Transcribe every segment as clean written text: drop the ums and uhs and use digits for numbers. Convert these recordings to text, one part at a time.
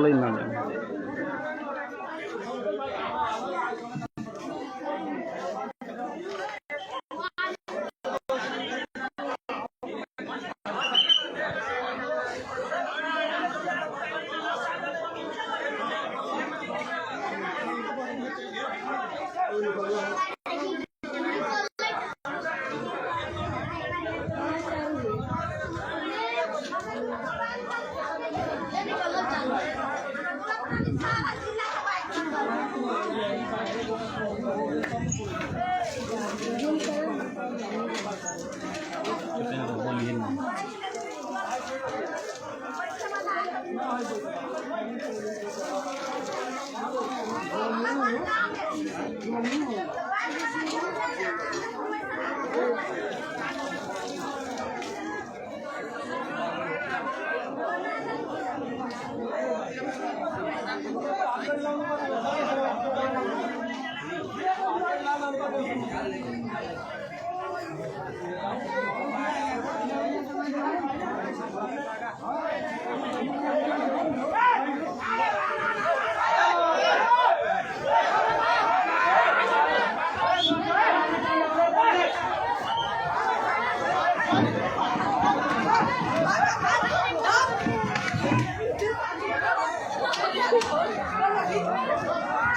तलै नजानु।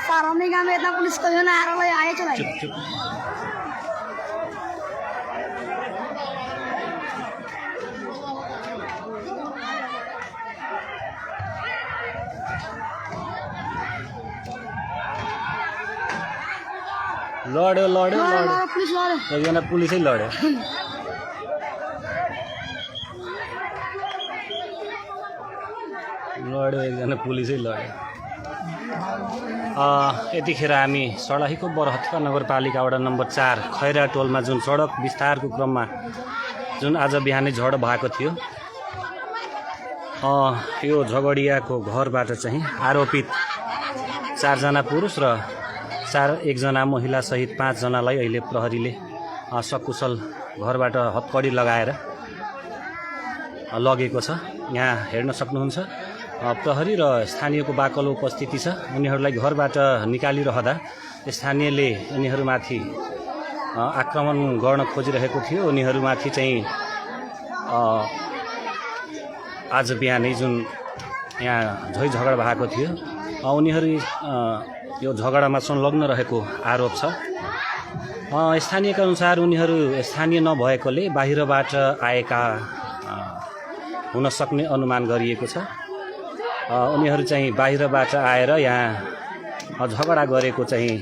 सारौनी गाँव में इतना पुलिस कभी ना आ रहा आए चला लड्यो लड्यो लड्यो पुलिस लड्यो एकजना पुलिसै लड्यो। लड्यो एकजना पुलिसै लड्यो। यतिखेर हामी सडहीको बरहत्तर नगरपालिका वडा नम्बर 4 खैरा टोलमा जुन सडक विस्तारको क्रममा जुन आज बिहानै झड भएको थियो, यो झगडियाको घरबाट चाहिँ आरोपित 4 जना पुरुष र 1जना महिला सहित 5 जनालाई अहिले प्रहरीले सकुशल घरबाट हतकडी लगाएर लगेको छ। यहाँ हेर्न सक्नुहुन्छ प्रहरी र स्थानीयको बाकलो उपस्थिति छ। उनीहरूलाई घरबाट निकालिरहँदा स्थानीयले उनीहरूमाथि आक्रमण गर्न खोजिरहेको थियो। उनीहरूमाथि चाहिँ आज बिहानै जुन यहाँ झै झगडा भएको थियो, उनीहरू यो झगडामा संलग्न रहेको आरोप छ। स्थानीयका अनुसार उनीहरू स्थानीय नभएकोले बाहिरबाट आएका हुन सक्ने अनुमान गरिएको छ। उनीहरू चाहिँ बाहिरबाट आएर यहाँ झगडा गरेको चाहिँ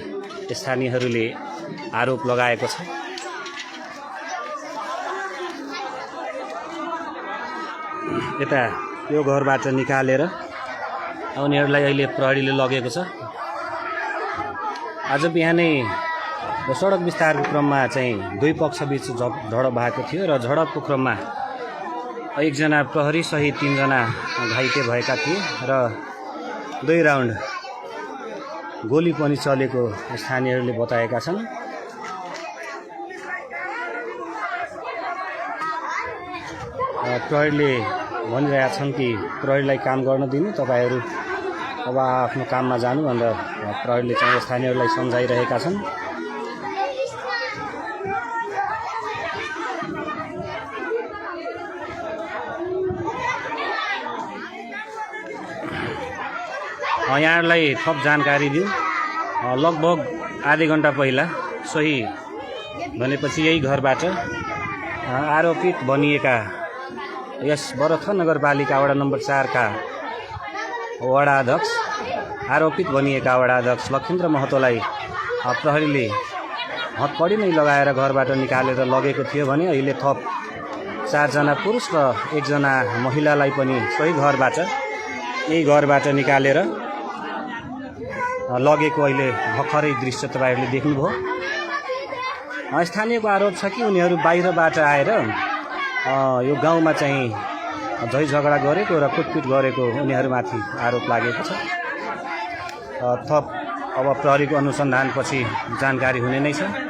स्थानीयहरूले आरोप लगाएको छ। यता यो घरबाट निकालेर उनीहरूलाई अहिले प्रहरीले लगेको छ। आज बिहानै सडक विस्तारको क्रममा चाहिँ दुई पक्षबीच झडप भएको थियो र झडपको क्रममा 1जना प्रहरी सहित 3 जना घाइते भएका थिए र 2 राउन्ड गोली पनि चलेको स्थानीयहरूले बताएका छन्। प्रहरीले भनिरहेका छन् कि प्रहरीलाई काम गर्न दिनु, तपाईहरू अब आफ्नो काममा जानु भनेर प्रहरीले चाहिँ स्थानीयहरूलाई सम्झाइरहेका छन्। यहाँहरूलाई थप जानकारी दिउँ, लगभग आधे घण्टा पहिला सोही भनेपछि यही घरबाट आरोपित बनिएका यस बरहत्तर नगरपालिका वडा नम्बर 4 का वडा अध्यक्ष आरोपित बनिएका वडा अध्यक्ष लखिन्द्र महतोलाई प्रहरीले हतकडी लगाएर घरबाट निकालेर लगेको थियो भने अहिले थप 4 जना पुरुष र 1 जना महिलालाई पनि सोही घरबाट यही घरबाट निकालेर लगेको अहिले भर्खरै दृश्य तपाईहरुले देख्नुभयो। स्थानीयको आरोप छ कि उनीहरू बाहिरबाट आएर यो गाउँमा चाहिँ झै झगडा गरेको र कुटपिट गरेको उनीहरूमाथि आरोप लागेको छ। थप अब प्रहरीको अनुसन्धानपछि जानकारी हुने नै छ।